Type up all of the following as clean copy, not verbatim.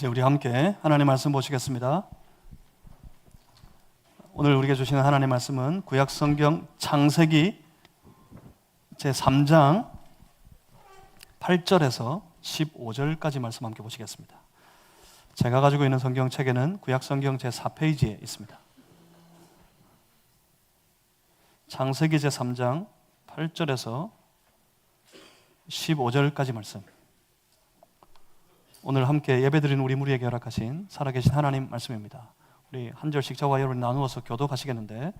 이제 우리 함께 하나님 말씀 보시겠습니다. 오늘 우리에게 주시는 하나님 말씀은 구약 성경 창세기 제3장 8절에서 15절까지 말씀 함께 보시겠습니다. 제가 가지고 있는 성경책에는 구약 성경 제4페이지에 있습니다. 창세기 제3장 8절에서 15절까지 말씀. 오늘 함께 예배드리는 우리 무리에게 허락하신 살아계신 하나님 말씀입니다. 우리 한 절씩 저와 여러분 나누어서 교독하시겠는데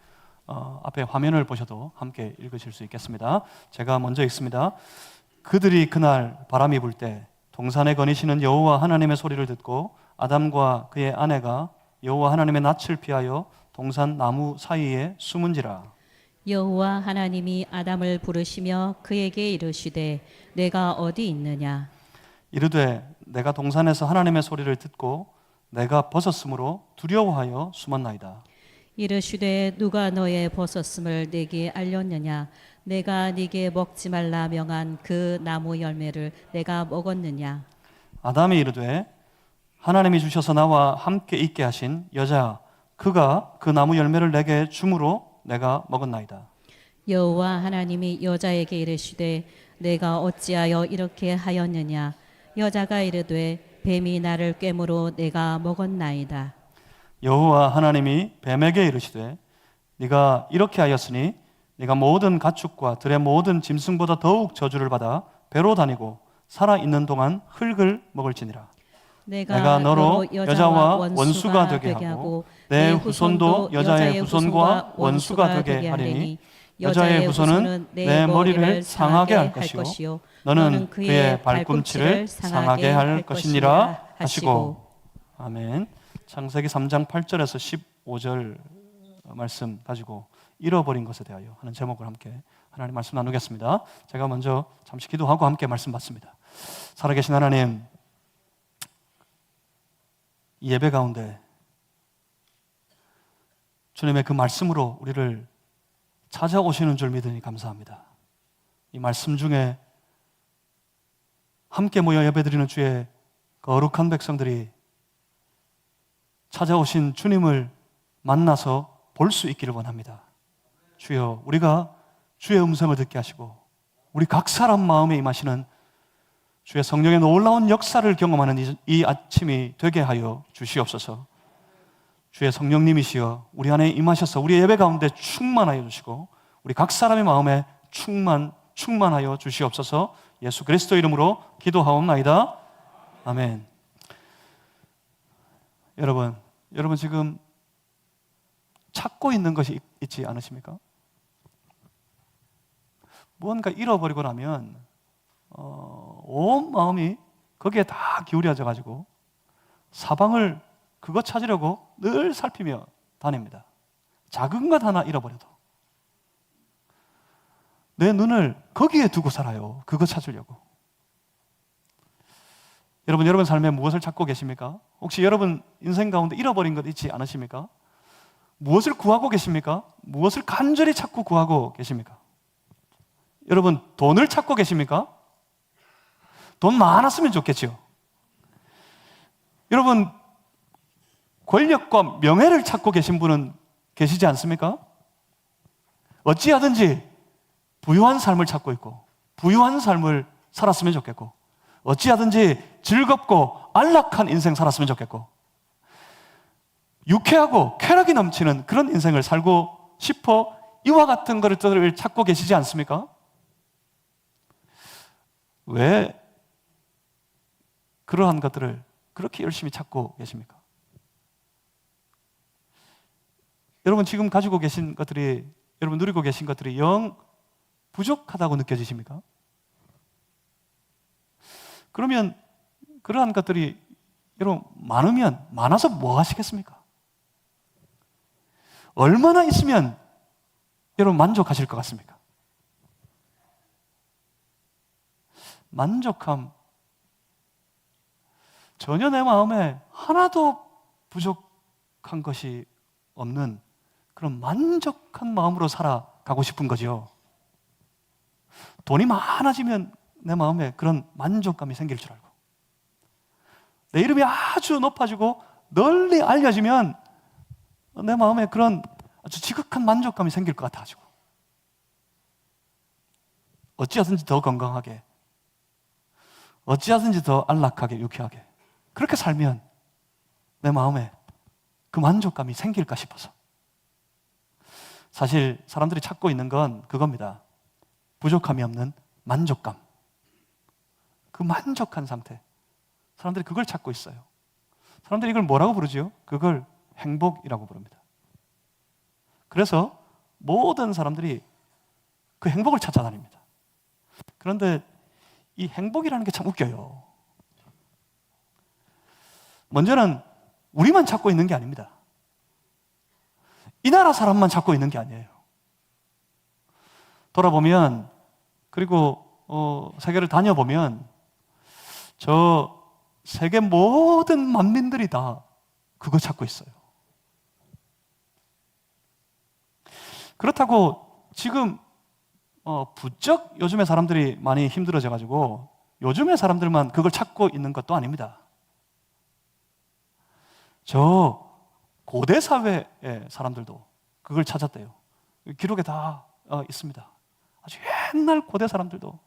앞에 화면을 보셔도 함께 읽으실 수 있겠습니다. 제가 먼저 읽습니다. 그들이 그날 바람이 불 때 동산에 거니시는 여호와 하나님의 소리를 듣고 아담과 그의 아내가 여호와 하나님의 낯을 피하여 동산 나무 사이에 숨은지라. 여호와 하나님이 아담을 부르시며 그에게 이르시되 내가 어디 있느냐. 이르되 내가 동산에서 하나님의 소리를 듣고 내가 벗었으므로 두려워하여 숨었나이다. 이르시되 누가 너의 벗었음을 내게 알렸느냐. 내가 네게 먹지 말라 명한 그 나무 열매를 내가 먹었느냐. 아담이 이르되 하나님이 주셔서 나와 함께 있게 하신 여자 그가 그 나무 열매를 내게 주므로 내가 먹었나이다. 여호와 하나님이 여자에게 이르시되 내가 어찌하여 이렇게 하였느냐. 여자가 이르되 뱀이 나를 꿰므로 내가 먹었나이다. 여호와 하나님이 뱀에게 이르시되 네가 이렇게 하였으니 네가 모든 가축과 들의 모든 짐승보다 더욱 저주를 받아 배로 다니고 살아있는 동안 흙을 먹을지니라. 내가 너로 여자와 원수가 되게 하고 내 후손도 여자의 후손과 원수가 되게 하리니 여자의 후손은 내 머리를 상하게 할 것이요 너는 그의 발꿈치를 상하게 할 것이니라 하시고. 아멘. 창세기 3장 8절에서 15절 말씀 가지고 잃어버린 것에 대하여 하는 제목을 함께 하나님 말씀 나누겠습니다. 제가 먼저 잠시 기도하고 함께 말씀 받습니다. 살아계신 하나님, 이 예배 가운데 주님의 그 말씀으로 우리를 찾아오시는 줄 믿으니 감사합니다. 이 말씀 중에 함께 모여 예배드리는 주의 거룩한 백성들이 찾아오신 주님을 만나서 볼 수 있기를 원합니다. 주여, 우리가 주의 음성을 듣게 하시고 우리 각 사람 마음에 임하시는 주의 성령의 놀라운 역사를 경험하는 이 아침이 되게 하여 주시옵소서. 주의 성령님이시여 우리 안에 임하셔서 우리 예배 가운데 충만하여 주시고 우리 각 사람의 마음에 충만하여 주시옵소서. 예수 그리스도 이름으로 기도하옵나이다. 아멘. 여러분 지금 찾고 있는 것이 있지 않으십니까? 무언가 잃어버리고 나면 온 마음이 거기에 다 기울여져 가지고 사방을 그거 찾으려고 늘 살피며 다닙니다. 작은 것 하나 잃어버려도 내 눈을 거기에 두고 살아요. 그거 찾으려고. 여러분 삶에 무엇을 찾고 계십니까? 혹시 여러분 인생 가운데 잃어버린 것 있지 않으십니까? 무엇을 구하고 계십니까? 무엇을 간절히 찾고 구하고 계십니까? 여러분 돈을 찾고 계십니까? 돈 많았으면 좋겠죠. 여러분 권력과 명예를 찾고 계신 분은 계시지 않습니까? 어찌하든지 부유한 삶을 찾고 있고 부유한 삶을 살았으면 좋겠고 어찌하든지 즐겁고 안락한 인생 살았으면 좋겠고 유쾌하고 쾌락이 넘치는 그런 인생을 살고 싶어 이와 같은 것들을 찾고 계시지 않습니까? 왜 그러한 것들을 그렇게 열심히 찾고 계십니까? 여러분 지금 가지고 계신 것들이 여러분 누리고 계신 것들이 영 부족하다고 느껴지십니까? 그러면 그러한 것들이 여러분 많으면 많아서 뭐 하시겠습니까? 얼마나 있으면 여러분 만족하실 것 같습니까? 만족함, 전혀 내 마음에 하나도 부족한 것이 없는 그런 만족한 마음으로 살아가고 싶은 거죠. 돈이 많아지면 내 마음에 그런 만족감이 생길 줄 알고 내 이름이 아주 높아지고 널리 알려지면 내 마음에 그런 아주 지극한 만족감이 생길 것 같아가지고 어찌하든지 더 건강하게, 어찌하든지 더 안락하게, 유쾌하게 그렇게 살면 내 마음에 그 만족감이 생길까 싶어서. 사실 사람들이 찾고 있는 건 그겁니다. 부족함이 없는 만족감. 그 만족한 상태. 사람들이 그걸 찾고 있어요. 사람들이 이걸 뭐라고 부르죠? 그걸 행복이라고 부릅니다. 그래서 모든 사람들이 그 행복을 찾아다닙니다. 그런데 이 행복이라는 게 참 웃겨요. 먼저는 우리만 찾고 있는 게 아닙니다. 이 나라 사람만 찾고 있는 게 아니에요. 돌아보면, 그리고 세계를 다녀보면 저 세계 모든 만민들이 다 그거 찾고 있어요. 그렇다고 지금 부쩍 요즘에 사람들이 많이 힘들어져가지고 요즘에 사람들만 그걸 찾고 있는 것도 아닙니다. 저 고대 사회의 사람들도 그걸 찾았대요. 기록에 다 있습니다. 아주 옛날 고대 사람들도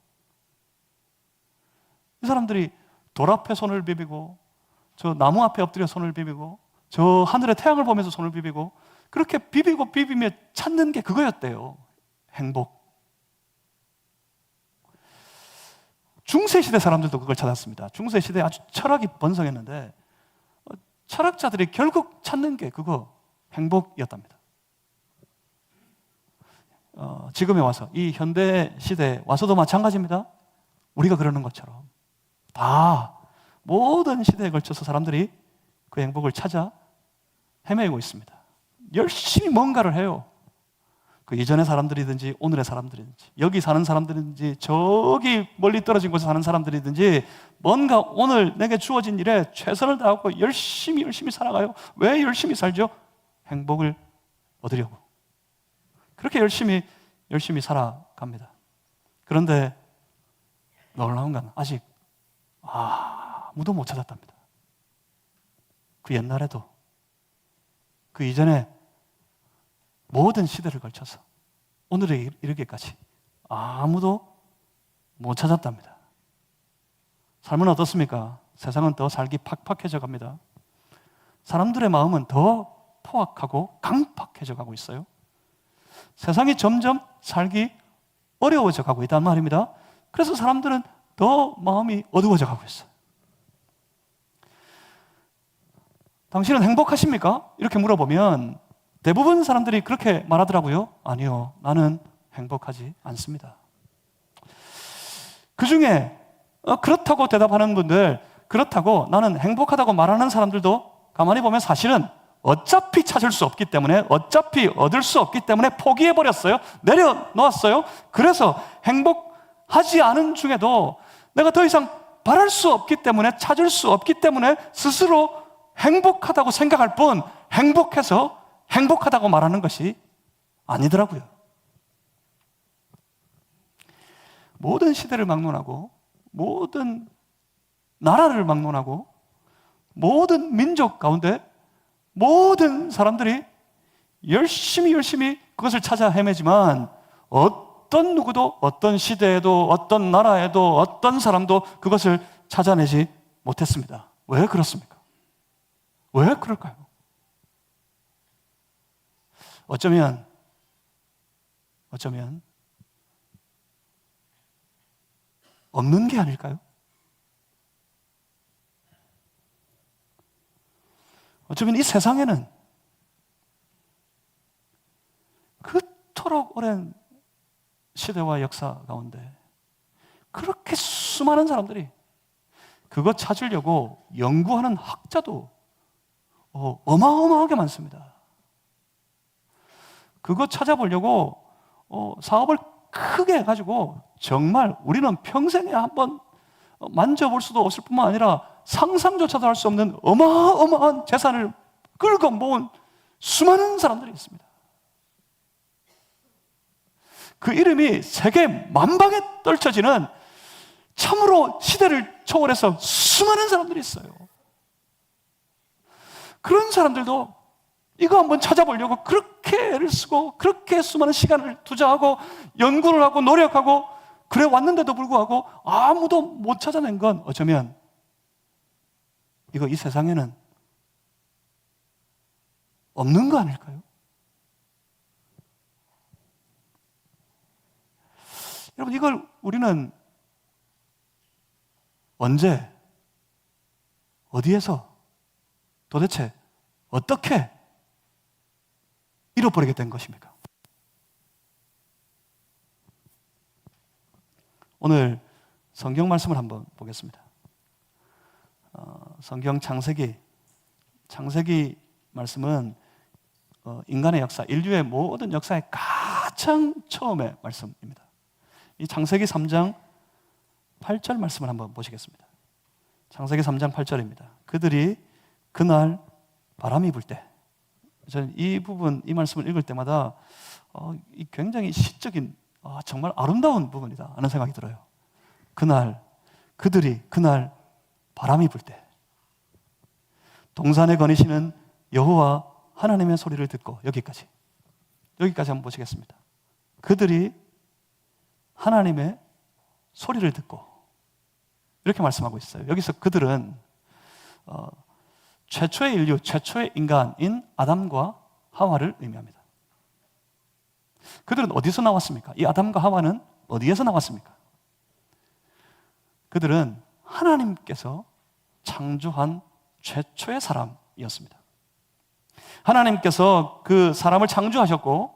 이 사람들이 돌 앞에 손을 비비고 저 나무 앞에 엎드려 손을 비비고 저 하늘의 태양을 보면서 손을 비비고 그렇게 비비고 비비며 찾는 게 그거였대요. 행복. 중세시대 사람들도 그걸 찾았습니다. 중세시대에 아주 철학이 번성했는데 철학자들이 결국 찾는 게 그거 행복이었답니다. 지금에 와서 이 현대 시대에 와서도 마찬가지입니다. 우리가 그러는 것처럼 다 모든 시대에 걸쳐서 사람들이 그 행복을 찾아 헤매고 있습니다. 열심히 뭔가를 해요. 그 이전의 사람들이든지 오늘의 사람들이든지 여기 사는 사람들이든지 저기 멀리 떨어진 곳에 사는 사람들이든지 뭔가 오늘 내게 주어진 일에 최선을 다하고 열심히 살아가요. 왜 열심히 살죠? 행복을 얻으려고. 그렇게 열심히 살아갑니다. 그런데 놀라운 건 아직 아무도 못 찾았답니다. 그 옛날에도 그 이전에 모든 시대를 걸쳐서 오늘에 이르기까지 아무도 못 찾았답니다. 삶은 어떻습니까? 세상은 더 살기 팍팍해져 갑니다. 사람들의 마음은 더 포악하고 강팍해져 가고 있어요. 세상이 점점 살기 어려워져 가고 있단 말입니다. 그래서 사람들은 더 마음이 어두워져 가고 있어요. 당신은 행복하십니까? 이렇게 물어보면 대부분 사람들이 그렇게 말하더라고요. 아니요, 나는 행복하지 않습니다. 그 중에 그렇다고 대답하는 분들, 그렇다고 나는 행복하다고 말하는 사람들도 가만히 보면 사실은 어차피 찾을 수 없기 때문에, 어차피 얻을 수 없기 때문에 포기해버렸어요. 내려놓았어요. 그래서 행복하지 않은 중에도 내가 더 이상 바랄 수 없기 때문에, 찾을 수 없기 때문에 스스로 행복하다고 생각할 뿐 행복해서 행복하다고 말하는 것이 아니더라고요. 모든 시대를 막론하고 모든 나라를 막론하고 모든 민족 가운데 모든 사람들이 열심히 그것을 찾아 헤매지만 어떤 누구도 어떤 시대에도 어떤 나라에도 어떤 사람도 그것을 찾아내지 못했습니다. 왜 그렇습니까? 왜 그럴까요? 어쩌면 없는 게 아닐까요? 어쩌면 이 세상에는 그토록 오랜 시대와 역사 가운데 그렇게 수많은 사람들이 그것 찾으려고 연구하는 학자도 어마어마하게 많습니다. 그거 찾아보려고 사업을 크게 해가지고 정말 우리는 평생에 한번 만져볼 수도 없을 뿐만 아니라 상상조차도 할 수 없는 어마어마한 재산을 끌고 모은 수많은 사람들이 있습니다. 그 이름이 세계 만방에 떨쳐지는 참으로 시대를 초월해서 수많은 사람들이 있어요. 그런 사람들도 이거 한번 찾아보려고 그렇게 애를 쓰고 그렇게 수많은 시간을 투자하고 연구를 하고 노력하고 그래 왔는데도 불구하고 아무도 못 찾아낸 건 어쩌면 이거 이 세상에는 없는 거 아닐까요? 여러분, 이걸 우리는 언제, 어디에서, 도대체 어떻게 잃어버리게 된 것입니까? 오늘 성경 말씀을 한번 보겠습니다. 성경 창세기 말씀은 인간의 역사, 인류의 모든 역사의 가장 처음의 말씀입니다. 이 창세기 3장 8절 말씀을 한번 보시겠습니다. 창세기 3장 8절입니다. 그들이 그날 바람이 불 때, 저는 이 부분, 이 말씀을 읽을 때마다 굉장히 시적인, 정말 아름다운 부분이다 하는 생각이 들어요. 그들이 그날 바람이 불 때 동산에 거니시는 여호와 하나님의 소리를 듣고, 여기까지 한번 보시겠습니다. 그들이 하나님의 소리를 듣고, 이렇게 말씀하고 있어요. 여기서 그들은 최초의 인류, 최초의 인간인 아담과 하와를 의미합니다. 그들은 어디서 나왔습니까? 이 아담과 하와는 어디에서 나왔습니까? 그들은 하나님께서 창조한 최초의 사람이었습니다. 하나님께서 그 사람을 창조하셨고,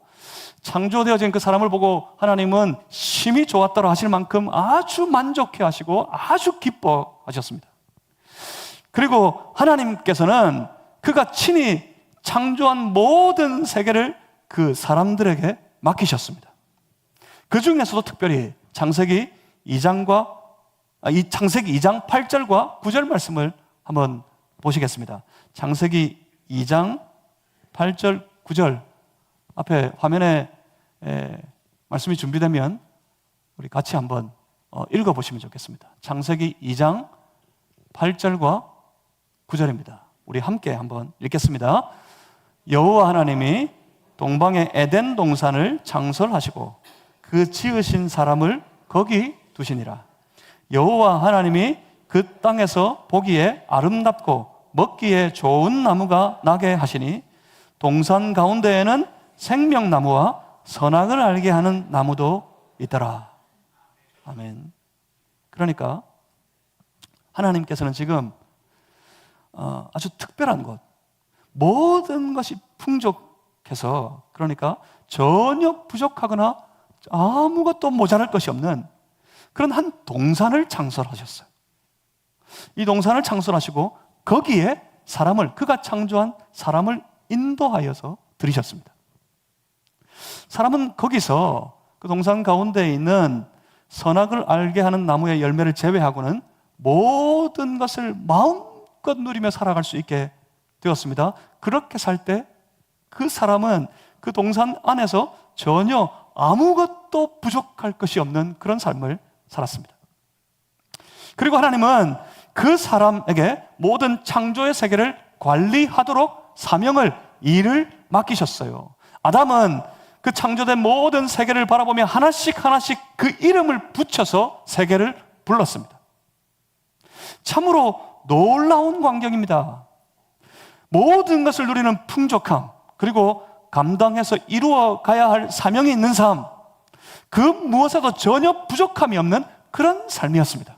창조되어진 그 사람을 보고 하나님은 심히 좋았더라 하실 만큼 아주 만족해 하시고 아주 기뻐하셨습니다. 그리고 하나님께서는 그가 친히 창조한 모든 세계를 그 사람들에게 맡기셨습니다. 그 중에서도 특별히 창세기 2장 8절과 9절 말씀을 한번 보시겠습니다. 창세기 2장 8절, 9절 앞에 화면에 말씀이 준비되면 우리 같이 한번 읽어보시면 좋겠습니다. 창세기 2장 8절과 9절입니다. 우리 함께 한번 읽겠습니다. 여호와 하나님이 동방의 에덴 동산을 창설하시고 그 지으신 사람을 거기 두시니라. 여호와 하나님이 그 땅에서 보기에 아름답고 먹기에 좋은 나무가 나게 하시니 동산 가운데에는 생명나무와 선악을 알게 하는 나무도 있더라. 아멘. 그러니까 하나님께서는 지금 아주 특별한 것, 모든 것이 풍족해서, 그러니까 전혀 부족하거나 아무것도 모자랄 것이 없는 그런 한 동산을 창설하셨어요. 이 동산을 창설하시고 거기에 그가 창조한 사람을 인도하여서 들이셨습니다. 사람은 거기서 그 동산 가운데에 있는 선악을 알게 하는 나무의 열매를 제외하고는 모든 것을 마음껏 누리며 살아갈 수 있게 되었습니다. 그렇게 살 때 그 사람은 그 동산 안에서 전혀 아무것도 부족할 것이 없는 그런 삶을 살았습니다. 그리고 하나님은 그 사람에게 모든 창조의 세계를 관리하도록 일을 맡기셨어요. 아담은 그 창조된 모든 세계를 바라보며 하나씩 그 이름을 붙여서 세계를 불렀습니다. 참으로 놀라운 광경입니다. 모든 것을 누리는 풍족함, 그리고 감당해서 이루어 가야 할 사명이 있는 삶, 그 무엇에도 전혀 부족함이 없는 그런 삶이었습니다.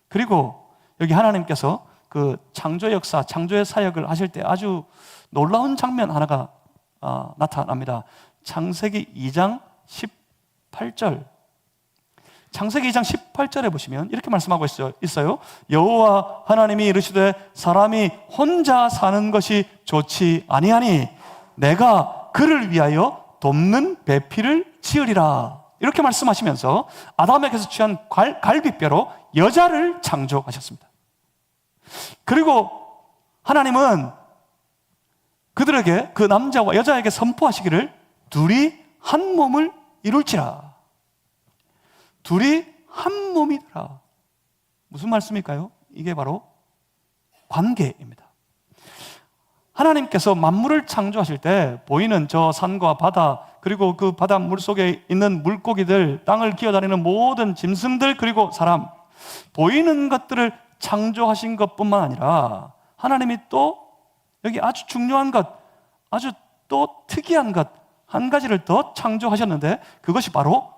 그리고 여기 하나님께서 그 창조 역사, 창조의 사역을 하실 때 아주 놀라운 장면 하나가 나타납니다. 창세기 2장 18절. 창세기 2장 18절에 보시면 이렇게 말씀하고 있어요. 여호와 하나님이 이르시되 사람이 혼자 사는 것이 좋지 아니하니 내가 그를 위하여 돕는 배필을 지으리라. 이렇게 말씀하시면서 아담에게서 취한 갈빗뼈로 여자를 창조하셨습니다. 그리고 하나님은 그들에게, 그 남자와 여자에게 선포하시기를 둘이 한 몸을 이룰지라. 둘이 한 몸이더라. 무슨 말씀일까요? 이게 바로 관계입니다. 하나님께서 만물을 창조하실 때 보이는 저 산과 바다, 그리고 그 바다 물속에 있는 물고기들, 땅을 기어다니는 모든 짐승들, 그리고 사람, 보이는 것들을 창조하신 것뿐만 아니라 하나님이 또 여기 아주 중요한 것, 아주 또 특이한 것 한 가지를 더 창조하셨는데 그것이 바로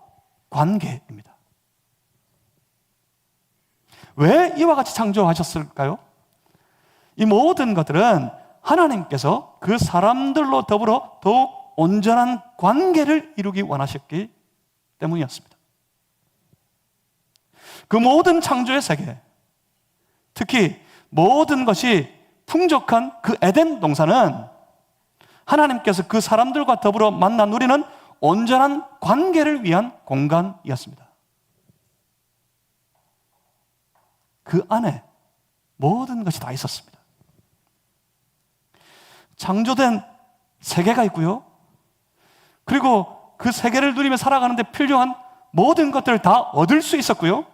관계입니다. 왜 이와 같이 창조하셨을까요? 이 모든 것들은 하나님께서 그 사람들로 더불어 더욱 온전한 관계를 이루기 원하셨기 때문이었습니다. 그 모든 창조의 세계, 특히 모든 것이 풍족한 그 에덴 동산은 하나님께서 그 사람들과 더불어 만나 누리는 온전한 관계를 위한 공간이었습니다. 그 안에 모든 것이 다 있었습니다. 창조된 세계가 있고요. 그리고 그 세계를 누리며 살아가는데 필요한 모든 것들을 다 얻을 수 있었고요.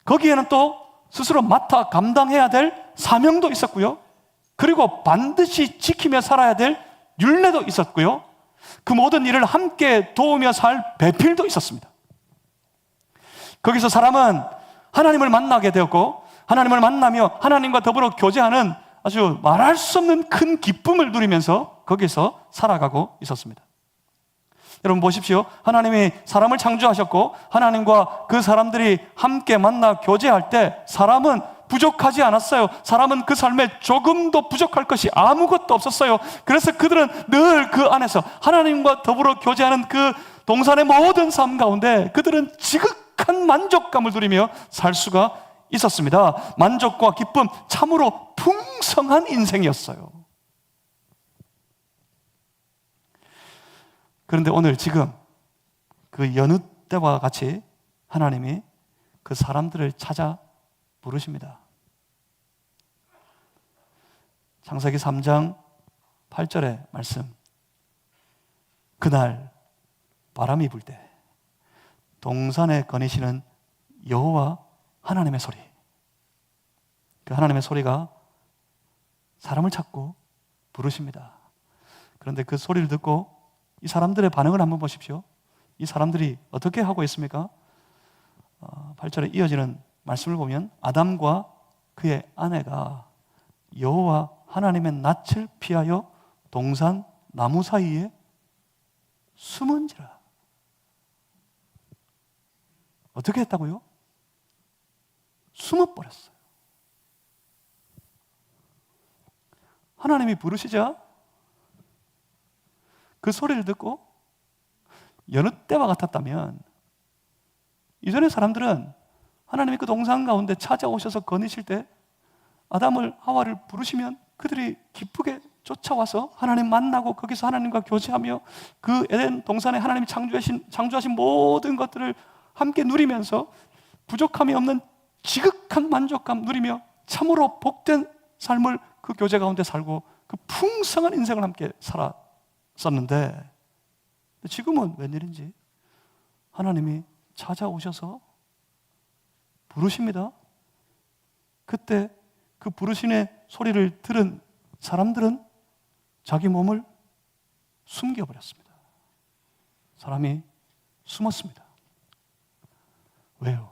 거기에는 또 스스로 맡아 감당해야 될 사명도 있었고요. 그리고 반드시 지키며 살아야 될 율례도 있었고요. 그 모든 일을 함께 도우며 살 배필도 있었습니다. 거기서 사람은 하나님을 만나게 되었고, 하나님을 만나며 하나님과 더불어 교제하는 아주 말할 수 없는 큰 기쁨을 누리면서 거기서 살아가고 있었습니다. 여러분 보십시오. 하나님이 사람을 창조하셨고 하나님과 그 사람들이 함께 만나 교제할 때 사람은 부족하지 않았어요. 사람은 그 삶에 조금도 부족할 것이 아무것도 없었어요. 그래서 그들은 늘 그 안에서 하나님과 더불어 교제하는 그 동산의 모든 삶 가운데 그들은 지극한 만족감을 누리며 살 수가 있었습니다. 만족과 기쁨, 참으로 풍성한 인생이었어요. 그런데 오늘 지금 그 여느 때와 같이 하나님이 그 사람들을 찾아 부르십니다. 창세기 3장 8절의 말씀. 그날 바람이 불 때 동산에 거니시는 여호와 하나님의 소리. 그 하나님의 소리가 사람을 찾고 부르십니다. 그런데 그 소리를 듣고 이 사람들의 반응을 한번 보십시오. 이 사람들이 어떻게 하고 있습니까? 8절에 이어지는 말씀을 보면 아담과 그의 아내가 여호와 하나님의 낯을 피하여 동산 나무 사이에 숨은지라. 어떻게 했다고요? 숨어버렸어요. 하나님이 부르시자 그 소리를 듣고 여느 때와 같았다면 이전의 사람들은 하나님이 그 동산 가운데 찾아오셔서 거니실 때 아담을 하와를 부르시면 그들이 기쁘게 쫓아와서 하나님 만나고 거기서 하나님과 교제하며 그 에덴 동산에 하나님이 창조하신 모든 것들을 함께 누리면서 부족함이 없는 지극한 만족감 누리며 참으로 복된 삶을 그 교제 가운데 살고 그 풍성한 인생을 함께 살았었는데 지금은 웬일인지 하나님이 찾아오셔서 부르십니다. 그때 그 부르심의 소리를 들은 사람들은 자기 몸을 숨겨버렸습니다. 사람이 숨었습니다. 왜요?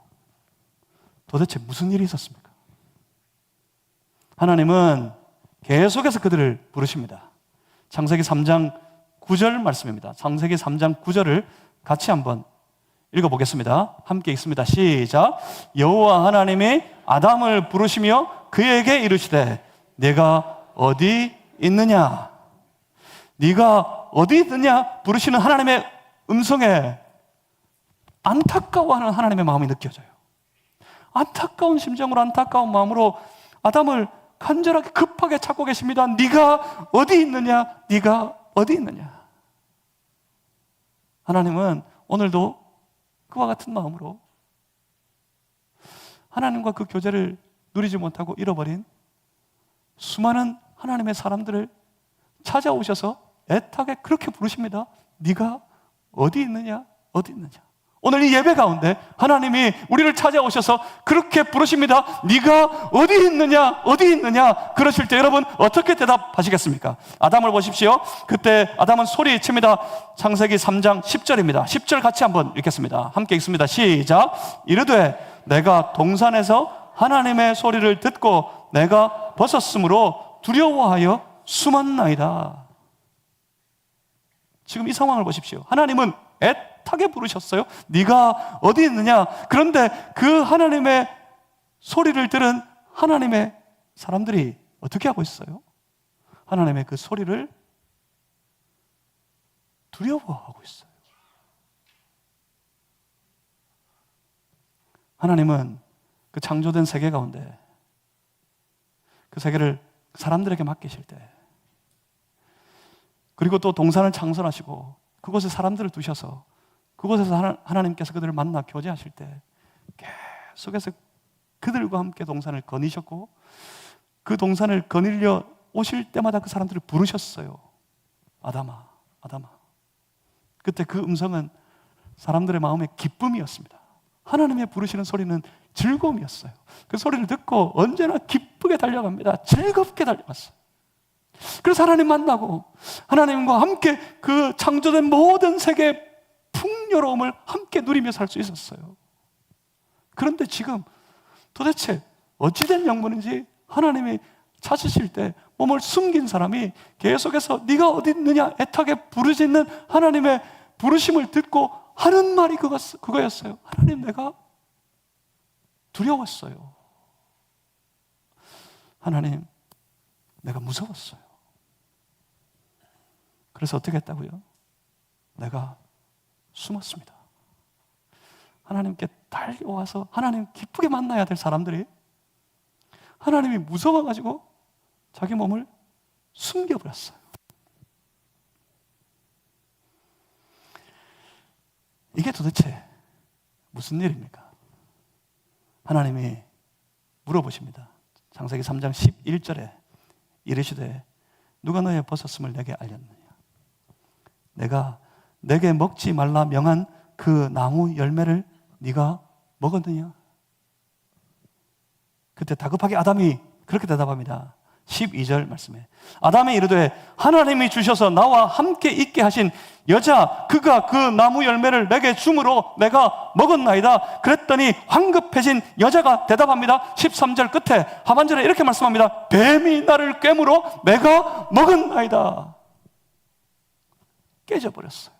도대체 무슨 일이 있었습니까? 하나님은 계속해서 그들을 부르십니다. 창세기 3장 9절 말씀입니다. 창세기 3장 9절을 같이 한번 읽어보겠습니다. 함께 읽습니다. 시작. 여호와 하나님이 아담을 부르시며 그에게 이르시되 내가 어디 있느냐? 네가 어디 있느냐? 부르시는 하나님의 음성에 안타까워하는 하나님의 마음이 느껴져요. 안타까운 심정으로 안타까운 마음으로 아담을 간절하게 급하게 찾고 계십니다. 네가 어디 있느냐? 네가 어디 있느냐? 하나님은 오늘도 그와 같은 마음으로 하나님과 그 교제를 누리지 못하고 잃어버린 수많은 하나님의 사람들을 찾아오셔서 애타게 그렇게 부르십니다. 네가 어디 있느냐? 어디 있느냐? 오늘 이 예배 가운데 하나님이 우리를 찾아오셔서 그렇게 부르십니다. 네가 어디 있느냐, 어디 있느냐. 그러실 때 여러분 어떻게 대답하시겠습니까? 아담을 보십시오. 그때 아담은 소리칩니다. 창세기 3장 10절입니다 10절 같이 한번 읽겠습니다. 함께 읽습니다. 시작. 이르되 내가 동산에서 하나님의 소리를 듣고 내가 벗었으므로 두려워하여 숨었나이다. 지금 이 상황을 보십시오. 하나님은 애타게 부르셨어요. 네가 어디 있느냐. 그런데 그 하나님의 소리를 들은 하나님의 사람들이 어떻게 하고 있어요? 하나님의 그 소리를 두려워하고 있어요. 하나님은 그 창조된 세계 가운데 그 세계를 사람들에게 맡기실 때, 그리고 또 동산을 창설하시고 그곳에 사람들을 두셔서 그곳에서 하나님께서 그들을 만나 교제하실 때 계속해서 그들과 함께 동산을 거니셨고, 그 동산을 거닐려 오실 때마다 그 사람들을 부르셨어요. 아담아, 아담아. 그때 그 음성은 사람들의 마음의 기쁨이었습니다. 하나님의 부르시는 소리는 즐거움이었어요. 그 소리를 듣고 언제나 기쁘게 달려갑니다. 즐겁게 달려갔어요. 그래서 하나님 만나고 하나님과 함께 그 창조된 모든 세계의 풍요로움을 함께 누리며 살 수 있었어요. 그런데 지금 도대체 어찌된 영문인지 하나님이 찾으실 때 몸을 숨긴 사람이 계속해서 네가 어디 있느냐 애타게 부르짖는 하나님의 부르심을 듣고 하는 말이 그거였어요. 하나님, 내가 두려웠어요. 하나님, 내가 무서웠어요. 그래서 어떻게 했다고요? 내가 숨었습니다. 하나님께 달려와서 하나님 기쁘게 만나야 될 사람들이 하나님이 무서워가지고 자기 몸을 숨겨버렸어요. 이게 도대체 무슨 일입니까? 하나님이 물어보십니다. 창세기 3장 11절에 이르시되 누가 너의 벗었음을 내게 알렸느냐? 내가 내게 먹지 말라 명한 그 나무 열매를 네가 먹었느냐? 그때 다급하게 아담이 그렇게 대답합니다. 12절 말씀에 아담이 이르되 하나님이 주셔서 나와 함께 있게 하신 여자 그가 그 나무 열매를 내게 줌으로 내가 먹었나이다. 그랬더니 황급해진 여자가 대답합니다. 13절 끝에 하반절에 이렇게 말씀합니다. 뱀이 나를 꿰물어 내가 먹었나이다. 깨져버렸어요.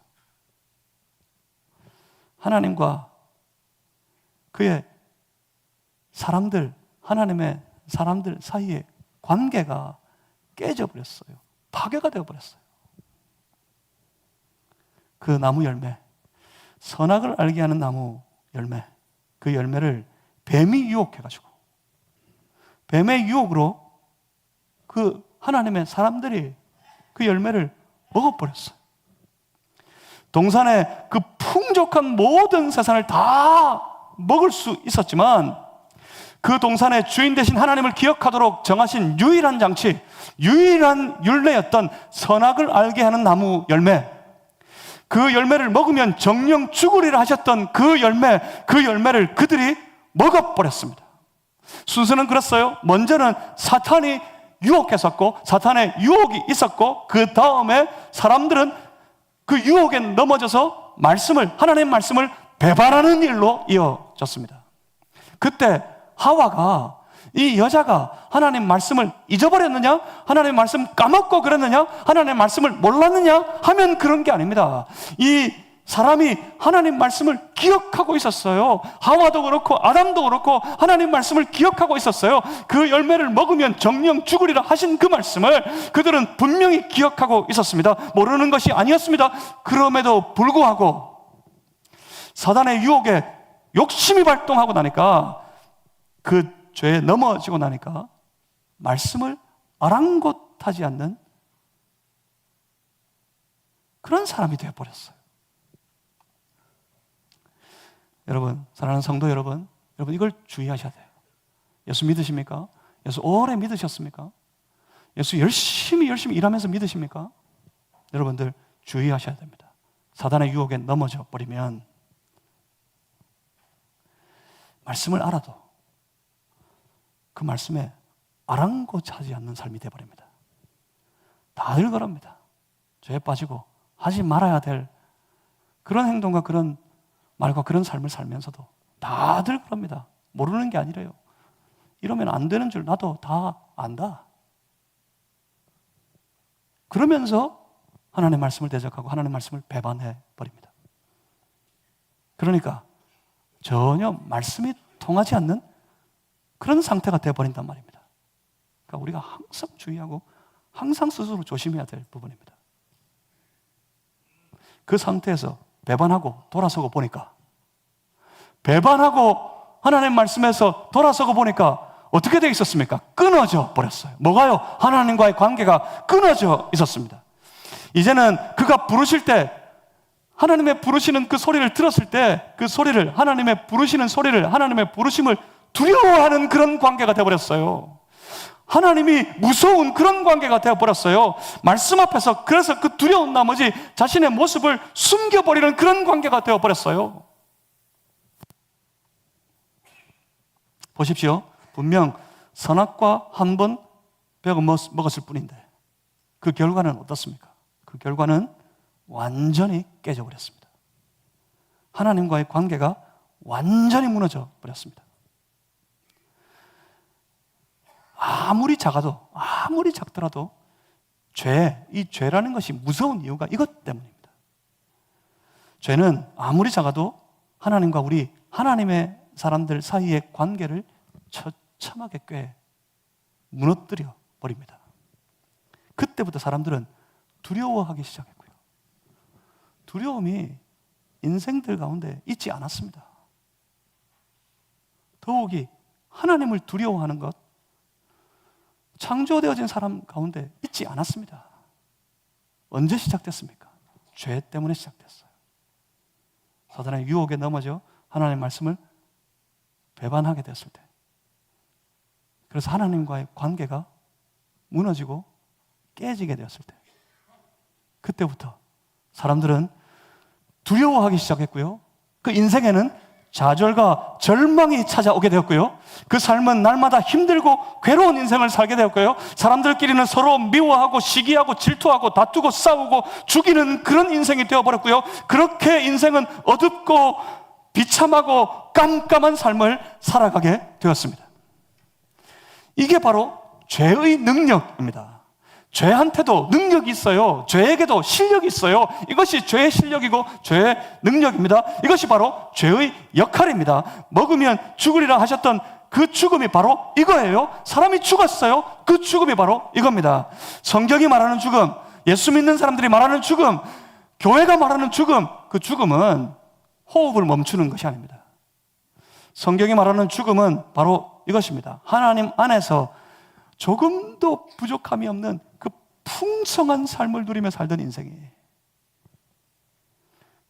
하나님과 그의 사람들, 하나님의 사람들 사이에 관계가 깨져버렸어요. 파괴가 되어버렸어요. 그 나무 열매, 선악을 알게 하는 나무 열매, 그 열매를 뱀이 유혹해가지고 뱀의 유혹으로 그 하나님의 사람들이 그 열매를 먹어버렸어요. 동산의 그 풍족한 모든 세상을 다 먹을 수 있었지만 그 동산의 주인 되신 하나님을 기억하도록 정하신 유일한 장치, 유일한 율례였던 선악을 알게 하는 나무 열매, 그 열매를 먹으면 정령 죽으리라 하셨던 그 열매를 그들이 먹어버렸습니다. 순서는 그랬어요. 먼저는 사탄이 유혹했었고 사탄의 유혹이 있었고 그 다음에 사람들은 그 유혹에 넘어져서 하나님의 말씀을 배반하는 일로 이어졌습니다. 그때 하와가, 이 여자가 하나님 말씀을 잊어버렸느냐? 하나님 말씀 까먹고 그랬느냐? 하나님 말씀을 몰랐느냐? 하면 그런 게 아닙니다. 이 사람이 하나님 말씀을 기억하고 있었어요. 하와도 그렇고 아담도 그렇고 하나님 말씀을 기억하고 있었어요. 그 열매를 먹으면 정령 죽으리라 하신 그 말씀을 그들은 분명히 기억하고 있었습니다. 모르는 것이 아니었습니다. 그럼에도 불구하고 사단의 유혹에 욕심이 발동하고 나니까, 그 죄에 넘어지고 나니까 말씀을 아랑곳하지 않는 그런 사람이 되어버렸어요. 여러분, 사랑하는 성도 여러분, 이걸 주의하셔야 돼요. 예수 믿으십니까? 예수 오래 믿으셨습니까? 예수 열심히 일하면서 믿으십니까? 여러분들 주의하셔야 됩니다. 사단의 유혹에 넘어져 버리면 말씀을 알아도 그 말씀에 아랑곳하지 않는 삶이 되어버립니다. 다들 그럽니다. 죄에 빠지고 하지 말아야 될 그런 행동과 그런 말과 그런 삶을 살면서도 다들 그럽니다. 모르는 게 아니래요. 이러면 안 되는 줄 나도 다 안다. 그러면서 하나님의 말씀을 대적하고 하나님의 말씀을 배반해 버립니다. 그러니까 전혀 말씀이 통하지 않는 그런 상태가 되어버린단 말입니다. 그러니까 우리가 항상 주의하고 항상 스스로 조심해야 될 부분입니다. 그 상태에서 배반하고 돌아서고 보니까, 배반하고 하나님 말씀에서 돌아서고 보니까 어떻게 되어 있었습니까? 끊어져 버렸어요. 뭐가요? 하나님과의 관계가 끊어져 있었습니다. 이제는 그가 부르실 때, 하나님의 부르시는 그 소리를 들었을 때 그 소리를, 하나님의 부르시는 소리를, 하나님의 부르심을 두려워하는 그런 관계가 되어버렸어요. 하나님이 무서운 그런 관계가 되어버렸어요. 말씀 앞에서 그래서 그 두려운 나머지 자신의 모습을 숨겨버리는 그런 관계가 되어버렸어요. 보십시오. 분명 선악과 한 번 배워 먹었을 뿐인데 그 결과는 어떻습니까? 그 결과는 완전히 깨져버렸습니다. 하나님과의 관계가 완전히 무너져 버렸습니다. 아무리 작아도, 아무리 작더라도 이 죄라는 것이 무서운 이유가 이것 때문입니다. 죄는 아무리 작아도 하나님과 우리 하나님의 사람들 사이의 관계를 처참하게 꽤 무너뜨려 버립니다. 그때부터 사람들은 두려워하기 시작했고요. 두려움이 인생들 가운데 있지 않았습니다. 더욱이 하나님을 두려워하는 것, 창조되어진 사람 가운데 있지 않았습니다. 언제 시작됐습니까? 죄 때문에 시작됐어요. 사단의 유혹에 넘어져 하나님의 말씀을 배반하게 됐을 때, 그래서 하나님과의 관계가 무너지고 깨지게 되었을 때, 그때부터 사람들은 두려워하기 시작했고요. 그 인생에는 좌절과 절망이 찾아오게 되었고요. 그 삶은 날마다 힘들고 괴로운 인생을 살게 되었고요. 사람들끼리는 서로 미워하고 시기하고 질투하고 다투고 싸우고 죽이는 그런 인생이 되어버렸고요. 그렇게 인생은 어둡고 비참하고 깜깜한 삶을 살아가게 되었습니다. 이게 바로 죄의 능력입니다. 죄한테도 능력이 있어요. 죄에게도 실력이 있어요. 이것이 죄의 실력이고 죄의 능력입니다. 이것이 바로 죄의 역할입니다. 먹으면 죽으리라 하셨던 그 죽음이 바로 이거예요. 사람이 죽었어요. 그 죽음이 바로 이겁니다. 성경이 말하는 죽음, 예수 믿는 사람들이 말하는 죽음, 교회가 말하는 죽음, 그 죽음은 호흡을 멈추는 것이 아닙니다. 성경이 말하는 죽음은 바로 이것입니다. 하나님 안에서 조금도 부족함이 없는 그 풍성한 삶을 누리며 살던 인생이,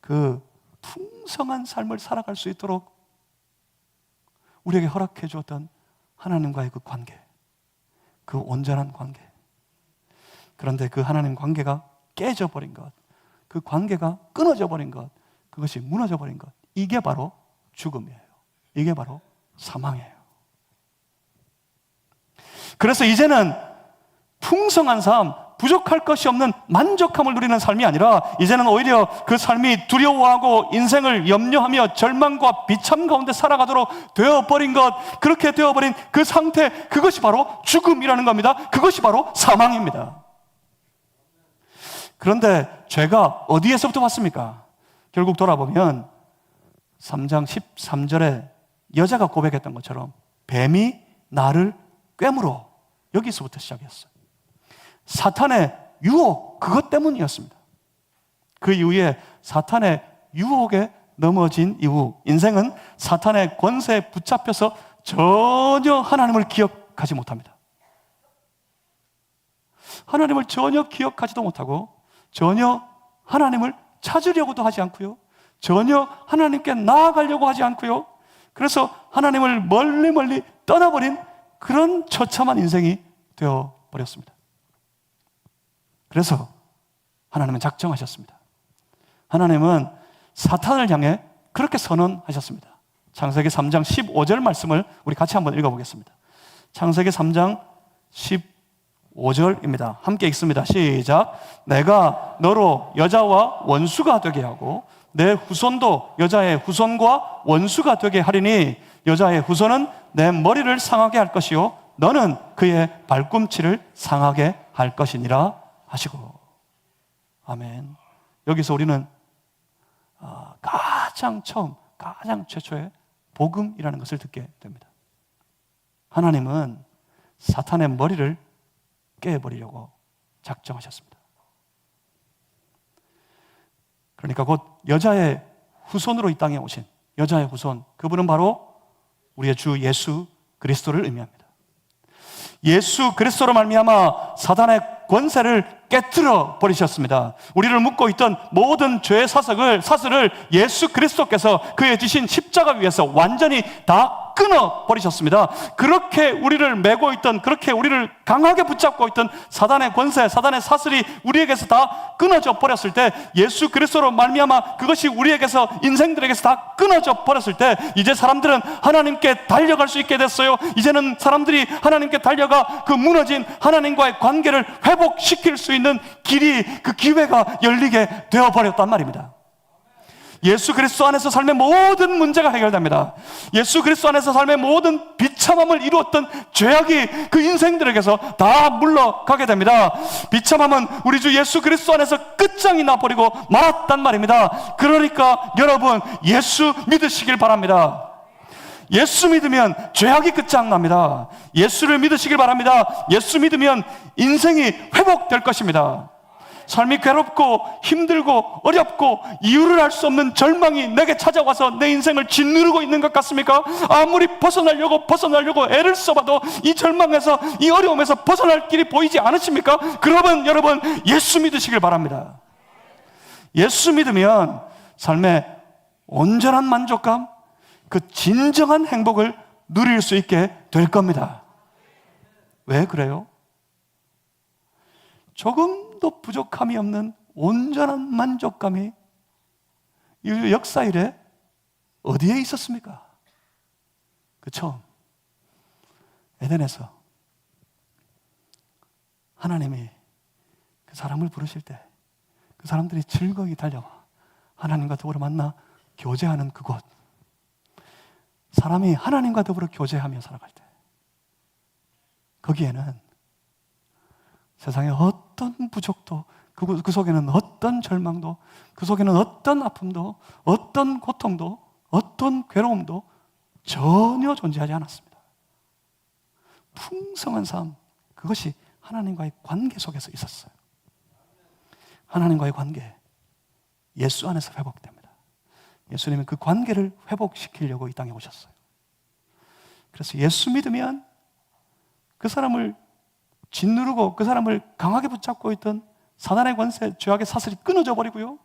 그 풍성한 삶을 살아갈 수 있도록 우리에게 허락해 주었던 하나님과의 그 관계, 그 온전한 관계. 그런데 그 하나님 관계가 깨져버린 것, 그 관계가 끊어져 버린 것, 그것이 무너져 버린 것, 이게 바로 죽음이에요. 이게 바로 사망이에요. 그래서 이제는 풍성한 삶, 부족할 것이 없는 만족함을 누리는 삶이 아니라 이제는 오히려 그 삶이 두려워하고 인생을 염려하며 절망과 비참 가운데 살아가도록 되어버린 것, 그렇게 되어버린 그 상태, 그것이 바로 죽음이라는 겁니다. 그것이 바로 사망입니다. 그런데 죄가 어디에서부터 왔습니까? 결국 돌아보면 3장 13절에 여자가 고백했던 것처럼 뱀이 나를 꿰물어, 여기서부터 시작했어요. 사탄의 유혹, 그것 때문이었습니다. 그 이후에 사탄의 유혹에 넘어진 이후 인생은 사탄의 권세에 붙잡혀서 전혀 하나님을 기억하지 못합니다. 하나님을 전혀 기억하지도 못하고 전혀 하나님을 찾으려고도 하지 않고요, 전혀 하나님께 나아가려고 하지 않고요, 그래서 하나님을 멀리 떠나버린 그런 처참한 인생이 되어버렸습니다. 그래서 하나님은 작정하셨습니다. 하나님은 사탄을 향해 그렇게 선언하셨습니다. 창세기 3장 15절 말씀을 우리 같이 한번 읽어보겠습니다. 창세기 3장 15절입니다. 함께 읽습니다. 시작. 내가 너로 여자와 원수가 되게 하고 내 후손도 여자의 후손과 원수가 되게 하리니 여자의 후손은 내 머리를 상하게 할 것이요 너는 그의 발꿈치를 상하게 할 것이니라 하시고. 아멘. 여기서 우리는 가장 최초의 복음이라는 것을 듣게 됩니다. 하나님은 사탄의 머리를 깨버리려고 작정하셨습니다. 그러니까 곧 여자의 후손으로 이 땅에 오신 여자의 후손, 그분은 바로 우리의 주 예수 그리스도를 의미합니다. 예수 그리스도로 말미암아 사단의 권세를 깨트려 버리셨습니다. 우리를 묶고 있던 모든 죄의 사슬을 예수 그리스도께서 그의 지신 십자가 위에서 완전히 다 끊어 버리셨습니다. 그렇게 우리를 메고 있던, 그렇게 우리를 강하게 붙잡고 있던 사단의 권세, 사단의 사슬이 우리에게서 다 끊어져 버렸을 때, 예수 그리스도로 말미암아 그것이 우리에게서, 인생들에게서 다 끊어져 버렸을 때, 이제 사람들은 하나님께 달려갈 수 있게 됐어요. 이제는 사람들이 하나님께 달려가 그 무너진 하나님과의 관계를 회복시킬 수 있는 길이, 그 기회가 열리게 되어버렸단 말입니다. 예수 그리스도 안에서 삶의 모든 문제가 해결됩니다. 예수 그리스도 안에서 삶의 모든 비참함을 이루었던 죄악이 그 인생들에게서 다 물러가게 됩니다. 비참함은 우리 주 예수 그리스도 안에서 끝장이 나버리고 말았단 말입니다. 그러니까 여러분, 예수 믿으시길 바랍니다. 예수 믿으면 죄악이 끝장납니다. 예수를 믿으시길 바랍니다. 예수 믿으면 인생이 회복될 것입니다. 삶이 괴롭고 힘들고 어렵고 이유를 알 수 없는 절망이 내게 찾아와서 내 인생을 짓누르고 있는 것 같습니까? 아무리 벗어나려고 애를 써봐도 이 절망에서, 이 어려움에서 벗어날 길이 보이지 않으십니까? 그러면 여러분, 예수 믿으시길 바랍니다. 예수 믿으면 삶의 온전한 만족감, 그 진정한 행복을 누릴 수 있게 될 겁니다. 왜 그래요? 조금도 부족함이 없는 온전한 만족감이 이 역사 이래 어디에 있었습니까? 그 처음 에덴에서 하나님이 그 사람을 부르실 때 그 사람들이 즐거이 달려와 하나님과 더불어 만나 교제하는 그곳, 사람이 하나님과 더불어 교제하며 살아갈 때, 거기에는 세상의 어떤 부족도, 그 속에는 어떤 절망도, 그 속에는 어떤 아픔도, 어떤 고통도, 어떤 괴로움도 전혀 존재하지 않았습니다. 풍성한 삶, 그것이 하나님과의 관계 속에서 있었어요. 하나님과의 관계, 예수 안에서 회복됩니다. 예수님은 그 관계를 회복시키려고 이 땅에 오셨어요. 그래서 예수 믿으면 그 사람을 짓누르고 그 사람을 강하게 붙잡고 있던 사단의 권세, 죄악의 사슬이 끊어져 버리고요,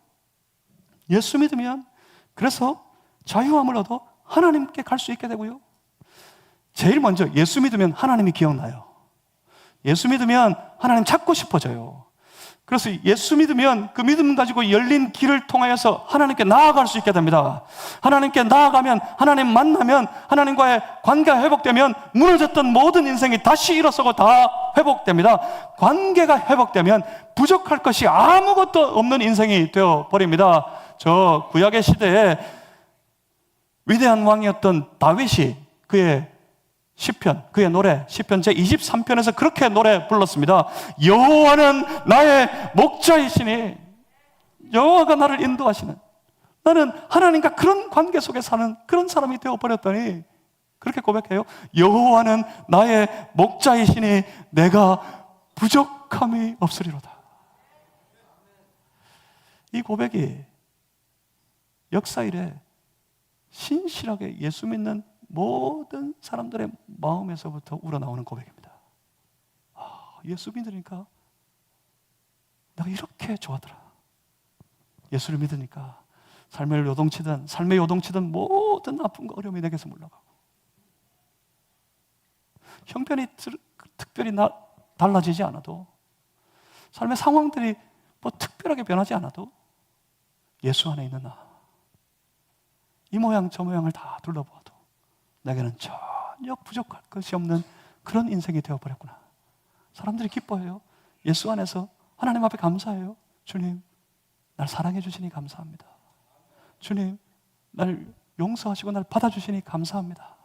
예수 믿으면 그래서 자유함을 얻어 하나님께 갈 수 있게 되고요, 제일 먼저 예수 믿으면 하나님이 기억나요. 예수 믿으면 하나님 찾고 싶어져요. 그래서 예수 믿으면 그 믿음 가지고 열린 길을 통하여서 하나님께 나아갈 수 있게 됩니다. 하나님께 나아가면, 하나님 만나면, 하나님과의 관계가 회복되면 무너졌던 모든 인생이 다시 일어서고 다 회복됩니다. 관계가 회복되면 부족할 것이 아무것도 없는 인생이 되어버립니다. 저 구약의 시대에 위대한 왕이었던 다윗이 그의 시편, 그의 노래, 시편 제23편에서 그렇게 노래 불렀습니다. 여호와는 나의 목자이시니, 여호와가 나를 인도하시는, 나는 하나님과 그런 관계 속에 사는 그런 사람이 되어버렸더니 그렇게 고백해요. 여호와는 나의 목자이시니 내가 부족함이 없으리로다. 이 고백이 역사 이래 신실하게 예수 믿는 모든 사람들의 마음에서부터 우러나오는 고백입니다. 예수 믿으니까 내가 이렇게 좋아하더라. 예수를 믿으니까 삶의 요동치던 모든 아픔과 어려움이 내게서 물러가고, 형편이 특별히 달라지지 않아도, 삶의 상황들이 뭐 특별하게 변하지 않아도 예수 안에 있는 나, 이 모양 저 모양을 다 둘러보아도 내게는 전혀 부족할 것이 없는 그런 인생이 되어버렸구나. 사람들이 기뻐해요. 예수 안에서 하나님 앞에 감사해요. 주님, 날 사랑해 주시니 감사합니다. 주님, 날 용서하시고 날 받아주시니 감사합니다.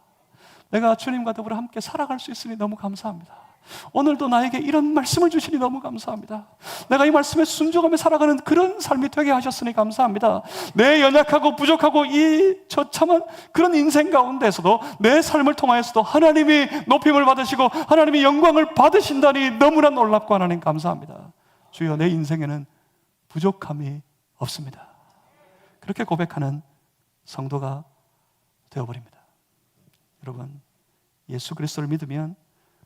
내가 주님과 더불어 함께 살아갈 수 있으니 너무 감사합니다. 오늘도 나에게 이런 말씀을 주시니 너무 감사합니다. 내가 이 말씀에 순종하며 살아가는 그런 삶이 되게 하셨으니 감사합니다. 내 연약하고 부족하고 이 처참한 그런 인생 가운데서도 내 삶을 통하여서도 하나님이 높임을 받으시고 하나님이 영광을 받으신다니 너무나 놀랍고 하나님 감사합니다. 주여, 내 인생에는 부족함이 없습니다. 그렇게 고백하는 성도가 되어버립니다. 여러분, 예수 그리스도를 믿으면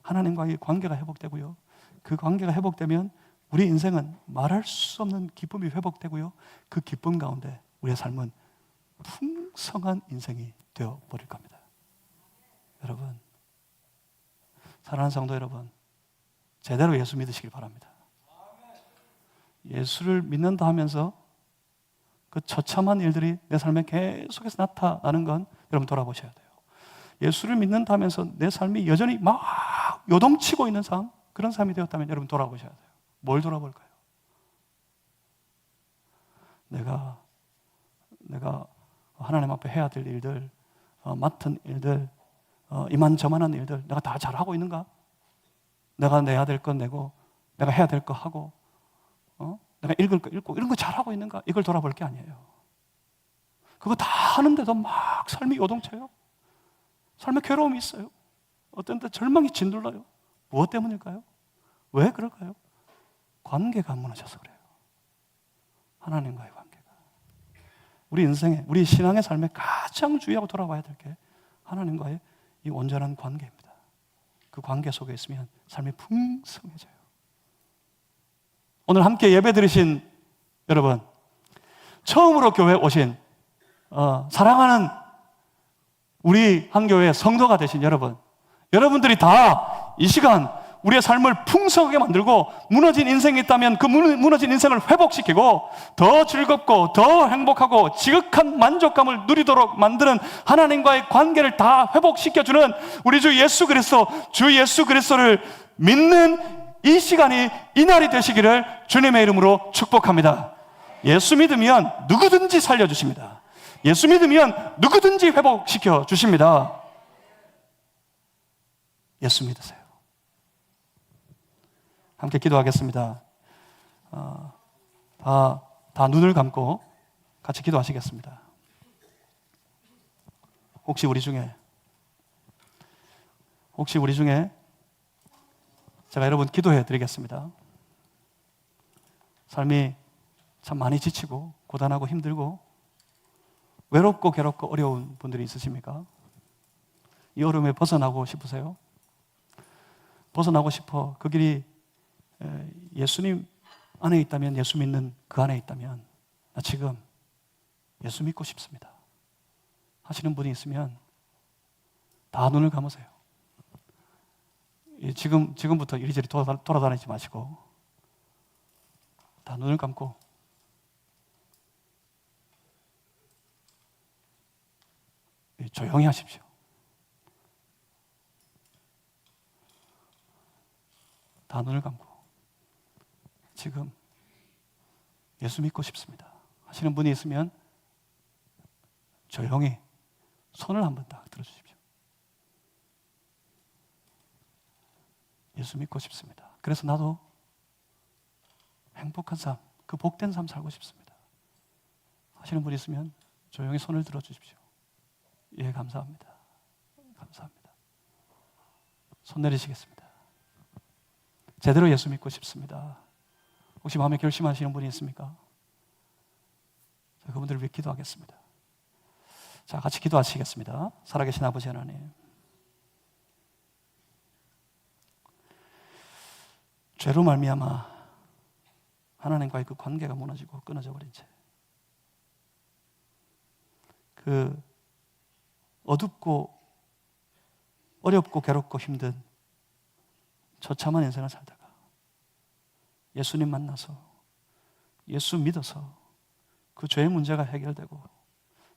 하나님과의 관계가 회복되고요, 그 관계가 회복되면 우리 인생은 말할 수 없는 기쁨이 회복되고요, 그 기쁨 가운데 우리의 삶은 풍성한 인생이 되어버릴 겁니다. 여러분, 사랑하는 성도 여러분, 제대로 예수 믿으시길 바랍니다. 예수를 믿는다 하면서 그 처참한 일들이 내 삶에 계속해서 나타나는 건 여러분 돌아보셔야 돼요. 예수를 믿는다 하면서 내 삶이 여전히 막 요동치고 있는 삶, 그런 삶이 되었다면 여러분 돌아보셔야 돼요. 뭘 돌아볼까요? 내가 하나님 앞에 해야 될 일들, 맡은 일들, 이만저만한 일들 내가 다 잘하고 있는가? 내가 내야 될 건 내고 내가 해야 될 거 하고 내가 읽을 거 읽고 이런 거 잘하고 있는가? 이걸 돌아볼 게 아니에요. 그거 다 하는데도 막 삶이 요동쳐요. 삶에 괴로움이 있어요. 어떤 때 절망이 짓눌러요. 무엇 때문일까요? 왜 그럴까요? 관계가 무너져서 그래요. 하나님과의 관계가. 우리 인생에, 우리 신앙의 삶에 가장 주의하고 돌아봐야 될 게 하나님과의 이 온전한 관계입니다. 그 관계 속에 있으면 삶이 풍성해져요. 오늘 함께 예배 드리신 여러분, 처음으로 교회에 오신 사랑하는 우리 한 교회의 성도가 되신 여러분, 여러분들이 다 이 시간 우리의 삶을 풍성하게 만들고 무너진 인생이 있다면 그 무너진 인생을 회복시키고 더 즐겁고 더 행복하고 지극한 만족감을 누리도록 만드는 하나님과의 관계를 다 회복시켜주는 우리 주 예수 그리스도를 믿는 이 시간이 이날이 되시기를 주님의 이름으로 축복합니다. 예수 믿으면 누구든지 살려주십니다. 예수 믿으면 누구든지 회복시켜 주십니다. 예수 믿으세요. 함께 기도하겠습니다. 다 눈을 감고 같이 기도하시겠습니다. 혹시 우리 중에 제가 여러분 기도해 드리겠습니다. 삶이 참 많이 지치고 고단하고 힘들고 외롭고 괴롭고 어려운 분들이 있으십니까? 이 어려움에 벗어나고 싶으세요? 벗어나고 싶어 그 길이 예수님 안에 있다면, 예수 믿는 그 안에 있다면 나 지금 예수 믿고 싶습니다 하시는 분이 있으면 다 눈을 감으세요. 지금부터 이리저리 돌아다니지 마시고 다 눈을 감고 조용히 하십시오. 다 눈을 감고 지금 예수 믿고 싶습니다 하시는 분이 있으면 조용히 손을 한번 딱 들어주십시오. 예수 믿고 싶습니다. 그래서 나도 행복한 삶, 그 복된 삶 살고 싶습니다 하시는 분이 있으면 조용히 손을 들어주십시오. 예, 감사합니다. 감사합니다. 손 내리시겠습니다. 제대로 예수 믿고 싶습니다. 혹시 마음에 결심하시는 분이 있습니까? 자, 그분들을 위해 기도하겠습니다. 자, 같이 기도하시겠습니다. 살아계신 아버지 하나님, 죄로 말미암아 하나님과의 그 관계가 무너지고 끊어져 버린 채 그 어둡고 어렵고 괴롭고 힘든 처참한 인생을 살다가 예수님 만나서 예수 믿어서 그 죄의 문제가 해결되고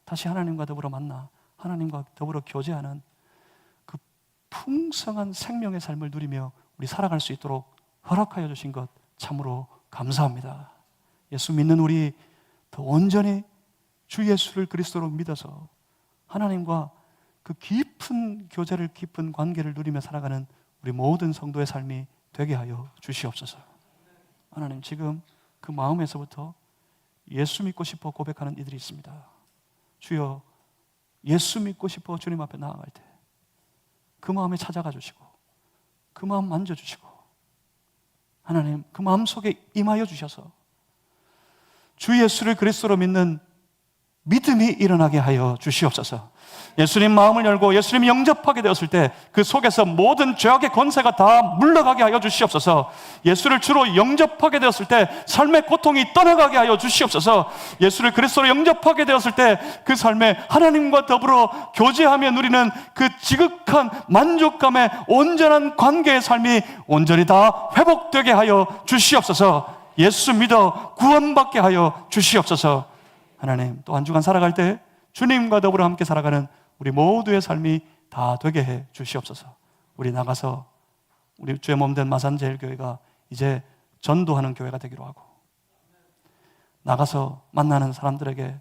다시 하나님과 더불어 만나 하나님과 더불어 교제하는 그 풍성한 생명의 삶을 누리며 우리 살아갈 수 있도록 허락하여 주신 것 참으로 감사합니다. 예수 믿는 우리 더 온전히 주 예수를 그리스도로 믿어서 하나님과 그 깊은 교제를, 깊은 관계를 누리며 살아가는 우리 모든 성도의 삶이 되게 하여 주시옵소서. 하나님, 지금 그 마음에서부터 예수 믿고 싶어 고백하는 이들이 있습니다. 주여, 예수 믿고 싶어 주님 앞에 나아갈 때 그 마음에 찾아가 주시고 그 마음 만져주시고 하나님, 그 마음 속에 임하여 주셔서 주 예수를 그리스도로 믿는 믿음이 일어나게 하여 주시옵소서. 예수님 마음을 열고 예수님 영접하게 되었을 때 그 속에서 모든 죄악의 권세가 다 물러가게 하여 주시옵소서. 예수를 주로 영접하게 되었을 때 삶의 고통이 떠나가게 하여 주시옵소서. 예수를 그리스도로 영접하게 되었을 때 그 삶에 하나님과 더불어 교제하며 누리는 그 지극한 만족감의 온전한 관계의 삶이 온전히 다 회복되게 하여 주시옵소서. 예수 믿어 구원받게 하여 주시옵소서. 하나님, 또 한 주간 살아갈 때 주님과 더불어 함께 살아가는 우리 모두의 삶이 다 되게 해 주시옵소서. 우리 나가서 우리 주의 몸된 마산제일교회가 이제 전도하는 교회가 되기로 하고, 나가서 만나는 사람들에게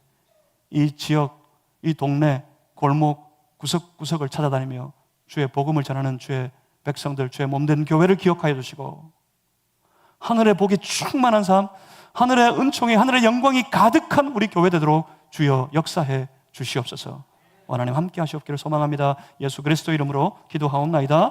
이 지역, 이 동네, 골목, 구석구석을 찾아다니며 주의 복음을 전하는 주의 백성들, 주의 몸된 교회를 기억하여 주시고, 하늘의 복이 충만한 삶, 하늘의 은총이, 하늘의 영광이 가득한 우리 교회 되도록 주여 역사해 주시옵소서. 하나님 함께 하시옵기를 소망합니다. 예수 그리스도 이름으로 기도하옵나이다.